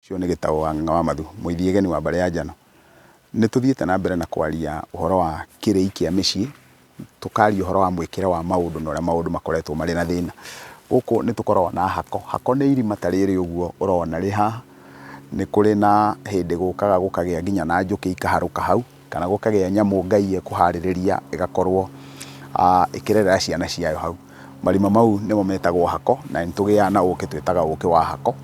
Cio nĩ Gĩtaũ wa Ng'awamathu, mũithiegeni wa Mbare ya Njano. Nĩ tũthiĩte na mbere na kwaria ũhoro wa kĩrĩi kĩa mĩciĩ, tũkaria ũhoro wa mwĩkĩre wa maũndũ na ũrĩa maũndũ makoretwo marĩ na thĩna. Gũkũ nĩ tũkoragwo na hako. Hako nĩ irima ta rĩrĩ ũguo ũrona rĩ haha. Nĩ kũrĩ na hĩndĩ gũkaga gũkagĩa nginya na njũkĩ ikaharũka hau, kana gũkagĩa nyamũ Ngai ekũharĩrĩria ĩgakorwo ĩkĩrerera ciana ciayo hau. Marima mau nĩmo metagwo hako, na nĩ tũgĩaga na ũũkĩ twĩtaga ũũkĩ wa hako.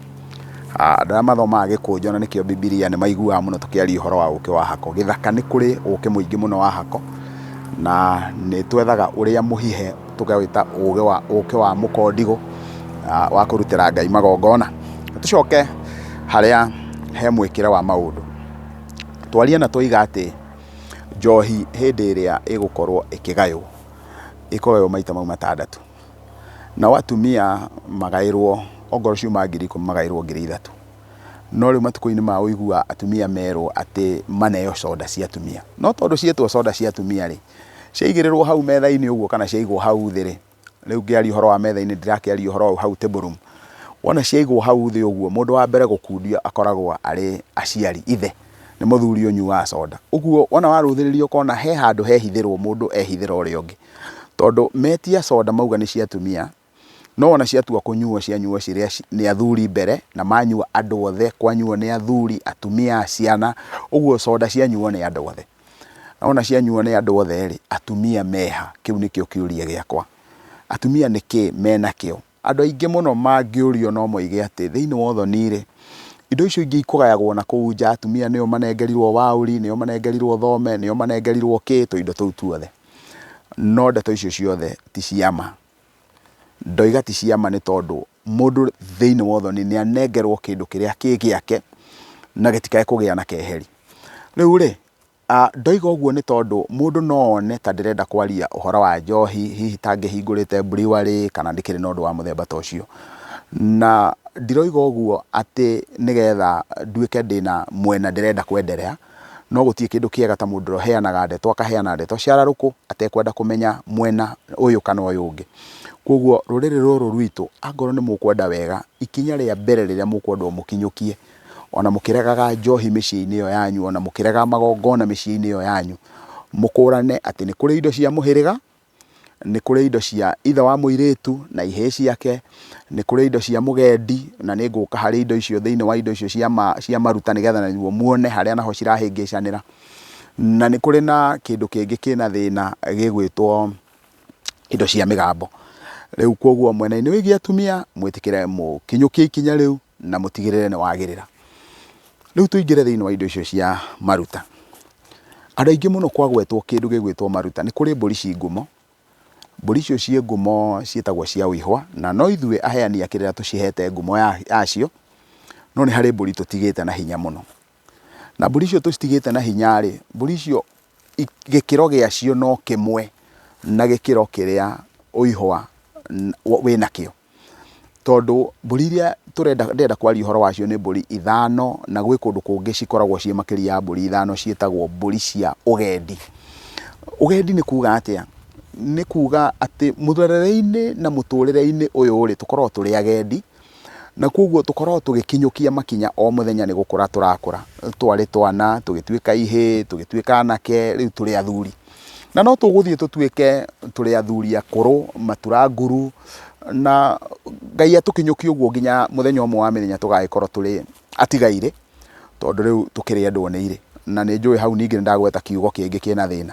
Andũ arĩa mathomaga Gĩkũnjũ na nĩkĩo Bibilia nĩ maiguaga mũno tũkĩaria ũhoro wa ũũkĩ wa hako. Gĩthaka nĩ kũrĩ ũũkĩ mũingĩ mũno wa hako, na nĩ twethaga ũrĩa mũhihe tũkawĩta ũũkĩ wa mũkondigũ wa kũrutĩra Ngai magongona. Tũcoke harĩa he mwĩkĩre wa maũndũ. Twaria na tũiga atĩ njohi hĩndĩ ĩrĩa ĩgũkorwo ĩkĩgaywo maita mau matandatũ. Nao atumia magaĩrwo ongorwo ciuma 10,000 magaĩrwo 3,000. No rĩu matukũ-inĩ ma ũigua atumia merwo atĩ maneo soda cia atumia. No tondũ ciĩtwo soda cia atumia rĩ, ciaigĩrĩrwo hau metha-inĩ ũguo kana ciaigwo hau thĩ rĩ, rĩu ngĩaria ũhoro wa metha-inĩ ndirakĩaria ũhoro hau table room. Wona ciaigwo hau thĩ ũguo, mũndũ wa mbere gũkundio akoragwo arĩ aciari, ithe, nĩ mũthuri ũnyuaga soda. Ũguo wona warũthĩrĩria ũkona he handũ hehithĩrwo mũndũ ehithĩra ũrĩa ũngĩ. Tondũ metia soda mauga nĩ cia atumia, no ona ciatua kũnyuo cianyuo cirĩ nĩ athuri mbere, na manyua andũ othe, kwanyuo nĩ athuri, atumia, ciana, ũguo soda cianyuo nĩ andũ othe. Na ona cianyuo nĩ andũ othe rĩ, atumia meha, kĩu nĩkĩo kĩũria gĩakwa. Atumia nĩkĩ menakĩo? Andũ aingĩ mũno mangĩũrio no moige atĩ thĩinĩ wa ũthoni rĩ, indo icio ingĩ ikũgayagwo na kũu nja, atumia nĩo manengerirwo waũri, nĩo manengerirwo thome, nĩo manengerirwo tũindo tũu tuothe. No ndeto icio ciothe ti ciama. Ndoiga ti ciama nĩ tondũ mũndũ thĩinĩ wa ũthoni nĩ anengerwo kĩndũ kĩrĩa kĩ gĩake na gĩtikae kũgĩa na keheri. Rĩu rĩ, ndoiga ũguo nĩ tondũ mũndũ no one ta ndĩrenda kwaria ũhoro wa njohi, hihi ta ngĩhingũrĩte brewery kana ndĩkĩrĩ na ũndũ wa mũthemba ta ũcio. Na ndiroiga ũguo atĩ nĩgetha nduĩke ndĩna mwena ndĩrenda kwenderea, no gũtirĩ kĩndũ kĩega ta mũndũ ũheanaga ndeto akaheana ndeto ciararũkũ atekwenda kũmenya mwena ũyũ kana ũyũ ũngĩ. Koguo rũrĩrĩ rũrũ rwitũ angorwo nĩ mũkwenda wega, ikinya rĩa mbere rĩrĩa mũkwenda mũkinyũkie, ona mũkĩregaga njohi mĩciĩ-inĩ ĩyo yanyu, ona mũkĩregaga magongona mĩciĩ-inĩ ĩyo yanyu, mũkũrane atĩ nĩ kũrĩ indo cia mũhĩrĩga, nĩ kũrĩ indo cia ithe wa mũirĩtu na ihĩĩ ciake, nĩ kũrĩ indo cia mũgendi, na nĩ ngũka harĩ indo icio thĩinĩ wa indo icio cia maruta nĩgetha naguo muone harĩa naho cirahĩngĩcanĩra. Na nĩ kũrĩ na kĩndũ kĩngĩ kĩna thĩna gĩgwĩtwo indo cia mĩgambo. Rĩu koguo mwena-inĩ wĩgiĩ atumia mwĩtĩkĩre mũkinyũkie ikinya rĩu na mũtigĩrĩre nĩ wagĩrĩra. Rĩu tũingĩre thĩinĩ wa indo icio cia maruta. Andũ aingĩ mũno kwagwetwo kĩndũ gĩgwĩtwo maruta. Nĩ kũrĩ mbũri ci ngumo. Mbũri icio ciĩ ngumo ciĩtagwo cia ũihwa, na no ithuĩ aheani a kĩrĩa tũcihete ngumo yacio, no nĩ harĩ mbũri tũtigĩte na hinya mũno. Na mbũri icio tũcitigĩte na hinya rĩ, mbũri icio gĩkĩro gĩacio no kĩmwe na gĩkĩro kĩrĩa ũihwa wĩnakĩo. Tondũ mbũri iria ndĩrenda kwaria ũhoro wacio nĩ mbũri 5, na gwĩ kũndũ kũngĩ cikoragwo ciĩ makĩria ya mbũri 5 ciĩtagwo mbũri cia ũgendi. Ũgendi nĩ kuuga atĩa? Nĩ kuuga atĩ mũtũrĩre-inĩ na mũtũrĩre-inĩ ũyũ rĩ, tũkoragwo tũrĩ agendi, na koguo tũkoragwo tũgĩkinyũkia makinya o mũthenya nĩ gũkũra tũrakũra. Twarĩ twana, tũgĩtuĩka ihĩĩ, tũgĩtuĩka anake, rĩu tũrĩ athuri. Na no tũgũthiĩ tũtuĩke tũrĩ athuri akũrũ, maturanguru, na Ngai atũkinyũkie ũguo nginya mũthenya ũmwe wa mĩthenya tũgagĩkorwo tũrĩ atigaire, tondũ rĩu tũkĩrĩ andũ oneire. Na nĩ njũĩ hau ningĩ nĩ ndagweta kiugo kĩngĩ kĩna thĩna.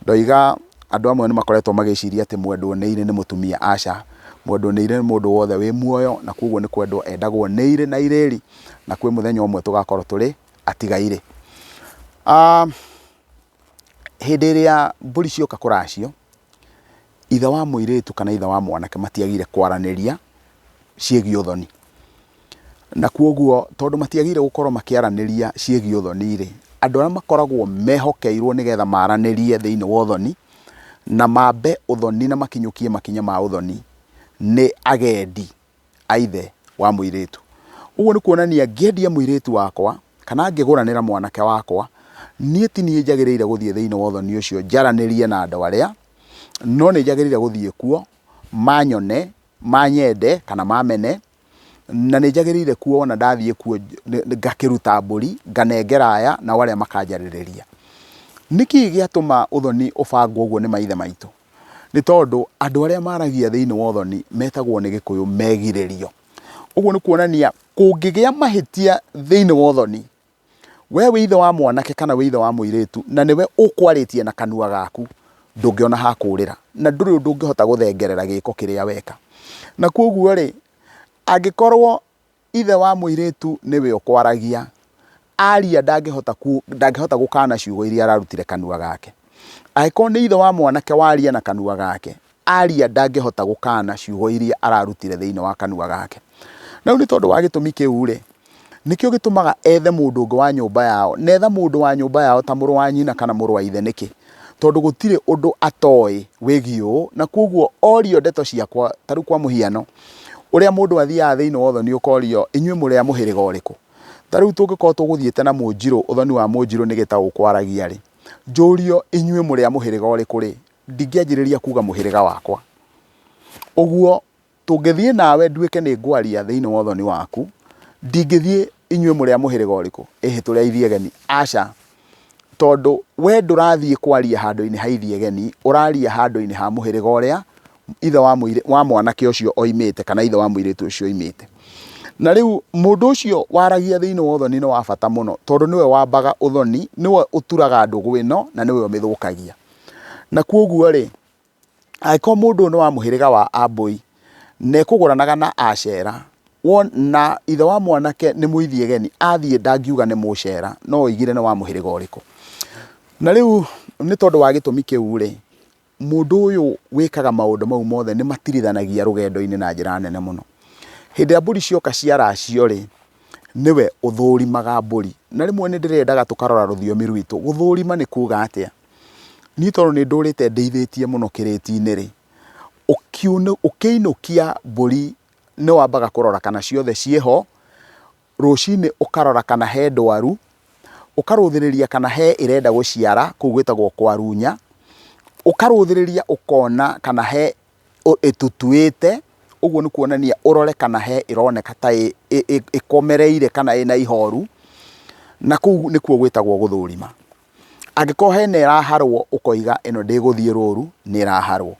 Ndoiga andũ amwe nĩ makoretwo magĩciria atĩ mwendwo nĩire nĩ mũtumia. Aca, mwendwo nĩire nĩ mũndũ wothe wĩ muoyo, na koguo nĩ kwendwo endagwo nĩire na irĩri, na kwĩ mũthenya ũmwe tũgakorwo tũrĩ atigaire. Hĩndĩ ĩrĩa mbũri cioka kũracio, ithe wa mũirĩtu kana ithe wa mwanake matiagire kwaranĩria ciĩgiĩ ũthoni. Na koguo tondũ matiagire gũkorwo makĩaranĩria ciĩgiĩ ũthoni rĩ, andũ arĩa makoragwo mehokeirwo nĩgetha maranĩrie thĩinĩ wa ũthoni na mambe ũthoni na makinyũkie makinya ma ũthoni nĩ agendi a ithe wa mũirĩtu. Ũguo nĩ kuonania ngĩendia mũirĩtu wakwa kana ngĩgũranĩra mwanake wakwa, niĩ ti niĩ njagĩrĩire gũthiĩ thĩinĩ wa ũthoni ũcio njaranĩrie na andũ arĩa, no nĩ njagĩrĩire gũthiĩ kuo manyone, manyende kana mamene, na nĩ njagĩrĩire kuona ndathiĩ kuo ngakĩruta mbũri nganengera aya na arĩa makanjarĩrĩria. Nĩkĩ gĩatũma ũthoni ũbangwo ũguo nĩ maithe maitũ? Nĩ tondũ andũ arĩa maragia thĩinĩ wa ũthoni metagwo nĩ Gĩkũyũ megirĩrio. Ũguo nĩ kuonania kũngĩgĩa mahĩtia thĩinĩ wa ũthoni, we wĩ ithe wa mwanake kana wĩ ithe wa mũirĩtu na nĩwe ũkwarĩtie na kanua gaku, ndũngĩona ha kũũrĩra na ndũrĩ ũndũ ũngĩhota gũthengerera gĩko kĩrĩa weka. Na koguo rĩ, angĩkorwo ithe wa mũirĩtu nĩwe ũkwaragia, aria ndangĩhota gũkana ciugo iria ararutire kanua gake. Angĩkorwo nĩ ithe wa mwanake waria na kanua gake, aria ndangĩhota gũkana ciugo iria ararutire thĩinĩ wa kanua gake. Na nĩ tondũ wa gĩtũmi kĩu rĩ, nĩkĩo gĩtũmaga ethe mũndũ ũngĩ wa nyũmba yao, netha mũndũ wa nyũmba yao ta mũrũ wa nyina kana mũrũ wa ithe. Nĩkĩ? Tondũ gũtirĩ ũndũ atoĩ wĩgiĩ ũũ, na koguo orio ndeto ciakwa. Ta rĩu kwa mũhiano, ũrĩa mũndũ athiaga thĩinĩ wa ũthoni ũkorio, inyuĩ mũrĩ a mũhĩrĩga ũrĩkũ? Ta rĩu tũngĩkorwo tũgũthiĩte na Mũnjirũ, ũthoni wa Mũnjirũ nĩ gĩtaũ kwaragia rĩ, njũrio inyuĩ mũrĩ a mũhĩrĩga ũrĩkũ rĩ, ndingĩanjĩrĩria kuga mũhĩrĩga wakwa. Ũguo tũngĩthiĩ nawe nduĩke nĩ ngwaria thĩinĩ wa ũthoni waku, ndingĩthiĩ inyuĩ mũrĩ a mũhĩrĩga ũrĩkũ, tũrĩa ithiegeni. Aca, tondũ we ndũrathiĩ kwaria handũ-inĩ ha ithiegeni, ũraria handũ-inĩ ha mũhĩrĩga ũrĩa ithe wa mwanake ũcio oimĩte kana ithe wa mũirĩtu ũcio oimĩte. Na rĩu mũndũ ũcio waragia thĩinĩ wa ũthoni nĩ wa bata mũno, tondũ nĩwe wambaga ũthoni, nĩwe ũturaga ndũgũ ĩno na nĩwe ũmĩthũkagia. Na koguo rĩ, angĩkorwo mũndũ nĩ wa mũhĩrĩga wa Ambũi, nekũgũranaga na Acera, na ithe wa mwanake nĩ mũithiegeni, athiĩ ndangiuga nĩ Mũcera, no oigire nĩ wa mũhĩrĩga ũrĩkũ. Na rĩu nĩ tondũ wa gĩtũmi kĩu rĩ, mũndũ ũyũ wĩkaga maũndũ mau mothe nĩ matirithanagia rũgendo-inĩ na njĩra nene mũno. Hĩndĩ ĩrĩa mbũri cioka cia racio rĩ, nĩwe ũthũrimaga mbũri. Na rĩmwe nĩ ndĩrendaga tũkarora rũthiomi rwitũ, gũthũrima nĩ kuga atĩa? Niĩ tondũ nĩ ndũrĩte ndeithĩtie mũno kĩrĩti-inĩ rĩ, ũkĩinũkia mbũri nĩ wambaga kũrora kana ciothe ciĩho, rũcinĩ ũkarora kana he ndwaru, ũkarũthĩrĩria kana he ĩrenda gũciara, kũu gwĩtagwo kwarunya, ũkarũthĩrĩria ũkona kana he ĩtutuĩte, ũguo nĩ kuonania ũrore kana he ĩroneka ta ĩkomereire kana ĩna ihoru, na kũu nĩkuo gwĩtagwo gũthũrima. Angĩkorwo hena ĩraharwo ũkoiga ĩno ndĩgũthiĩ rũru, nĩ ĩraharwo.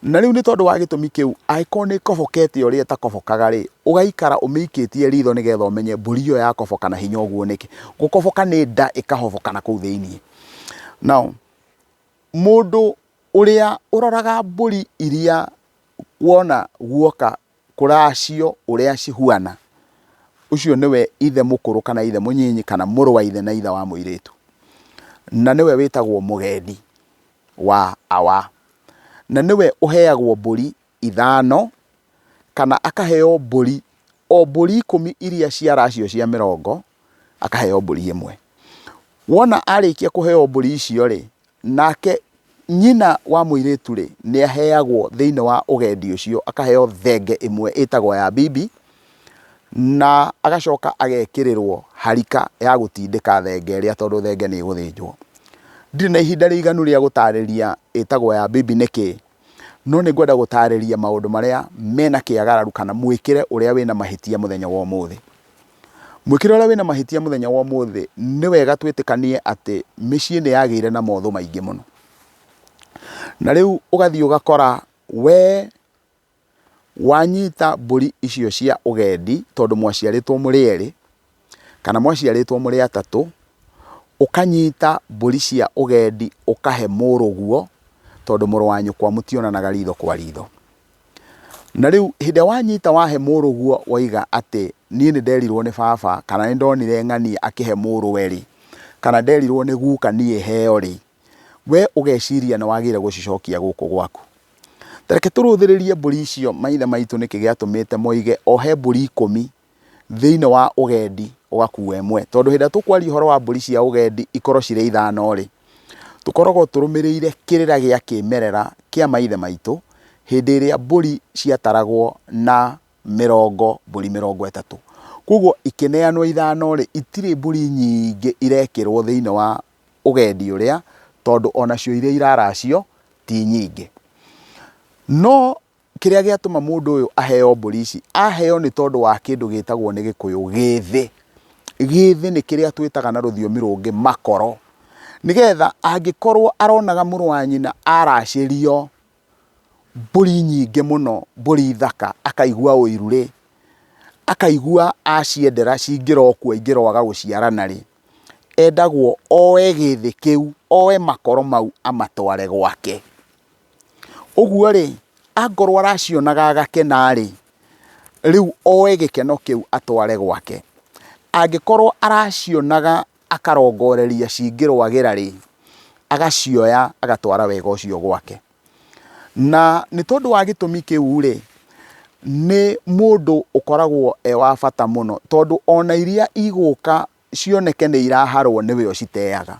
Na rĩu nĩ tondũ wa gĩtũmi kĩu, angĩkorwo nĩ ĩkobokete ũrĩa ĩtakobokaga rĩ, ũgaikara ũmĩikĩtie ritho nĩgetha ũmenye mbũri ĩyo yakoboka na hinya ũguo nĩkĩ. Gũkoboka nĩ nda ĩkahoboka na kũu thĩiniĩ. Now, mũndũ ũrĩa ũroraga mbũri iria wona guoka kũracio ũrĩa cihuana, ũcio nĩwe ithe mũkũrũ kana ithe mũnyinyi kana mũrũ wa ithe na ithe wa mũirĩtu. Na nĩwe wĩtagwo mũgendi wa awa. Na nĩwe ũheagwo mbũri 5 kana akaheo mbũri, o mbũri 10 iria cia racio cia 100 akaheo mbũri 1. Wona arĩkia kũheo mbũri icio rĩ, nake nyina wa mũirĩtu rĩ, nĩ aheagwo thĩinĩ wa ũgendi ũcio, akaheo thenge ĩmwe ĩtagwo ya bibi, na agacoka agekĩrĩrwo harika ya gũtindĩka thenge ĩrĩa, tondũ thenge nĩ ĩgũthĩnjwo. Ndirĩ na ihinda rĩiganu rĩa gũtarĩria ĩtagwo ya bibi nĩkĩ, no nĩ ngwenda gũtarĩria maũndũ marĩa mena kĩagararu kana mwĩkĩre ũrĩa wĩna mahĩtia mũthenya wa ũmũthĩ. Mwĩkĩre ũrĩa wĩna mahĩtia mũthenya wa ũmũthĩ nĩ wega twĩtĩkanie atĩ mĩciĩ nĩ yagĩire na motho maingĩ mũno. Na rĩu ũgathiĩ ũgakora we wanyita mbũri icio cia ũgendi, tondũ mwaciarĩtwo mũrĩ erĩ kana mwaciarĩtwo mũrĩ atatũ, ũkanyita mbũri cia ũgendi ũkahe mũrũguo, tondũ mũrũ wa nyũkwa mũtionanaga ritho kwa ritho. Na rĩu hĩndĩ wanyita wahe mũrũguo woiga atĩ niĩ nĩ nderirwo nĩ baba kana nĩ ndonire ng'ani akĩhe mũrũwe rĩ, kana nderirwo nĩ guka niĩ heo rĩ, we ũgeciria nĩ wagĩrĩire gũcicokia gũkũ gwaku. Tareke tũrũthĩrĩrie mbũri icio maithe maitũ nĩkĩ gĩatũmĩte moige ohe mbũri 10 thĩinĩ wa ũgendi ũgakua ĩmwe. Tondũ hĩndĩ ĩrĩa tũkwaria ũhoro wa mbũri cia ũgendi ikorwo cirĩ 5 rĩ, tũkoragwo tũrũmĩrĩire kĩrĩra gĩa kĩmerera kĩa maithe maitũ hĩndĩ ĩrĩa mbũri ciataragwo na mbũri 30. Koguo ikĩneanwo 5 rĩ, itirĩ mbũri nyingĩ irekĩrwo thĩinĩ wa ũgendi ũrĩa, tondũ onacio iria iraracio ti nyingĩ. No kiria giatuma mundu uyu aheo mburi ici aheo ni tondu wa kindu gitagwo ni Gikuyu githi. Githi ni kiria twitaga na ruthiomi rungi makoro, nigetha angikorwo aronaga muru wa nyina aracirio mburi nyingi muno, mburi thaka, akaigua uiru akaigua aciendera cingirokua ingirwaga guciarana endagwo oe githi kiu, oe makoro mau amatware gwake. Uguo angorwo aracionaga agakena riu oe gikeno kiu atware gwake. Angikorwo aracionaga akarongoreria cingirwagira agacioya agatwara wega ucio gwake. Na ni tondu wa gitumi kiu ni mundu ukoragwo wa bata muno, tondu ona iria iguka cioneke ni iraharwo niwe uciteaga.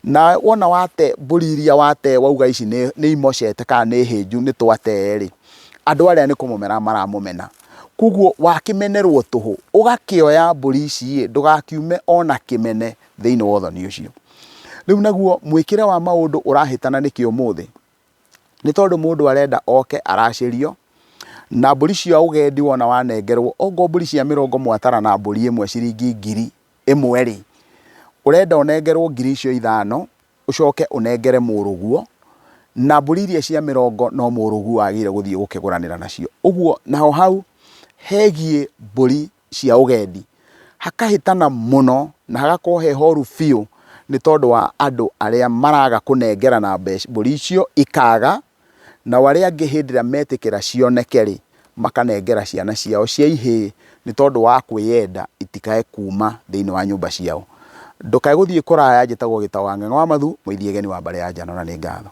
Na wona wate mburi iria wate wauga ici ni imocete kana ni hinju ni twate andu aria ni kumumena maramumena. Kuguo wakimenerwo tuhu ugakioya mburi ici ndugakiume ona kimene thiini wa uthoni ucio. Riu naguo mwikire wa maundu urahitana niki umuthi ni tondu mundu arenda oke aracirio na mburi cia ugendi wona wanengerwo ongo mburi cia mirongo mwatara na mburi imwe ciringi 1000 urenda unengerwo 5,000 ucoke unengere muruguo na mburi iria cia mirongo no muruguo agire guthie gukiguranira nacio. Uguo naho hau hegie mburi cia ugendi hakahitana muno na hagakorwo he horu fiu ni tondu wa andu aria maraga kunengera na mburi icio ikaga, na waria angi hindira metikira cioneke makanengera ciana ciao cia ihii ni tondu wa kwiyenda itikae kuma thiini wa nyumba ciao. Ndukae guthie kuraya njitagwo Gitau wa Ng'eng'o wa Mathu, muithie geni wa mbare ya njano na ni ngatho.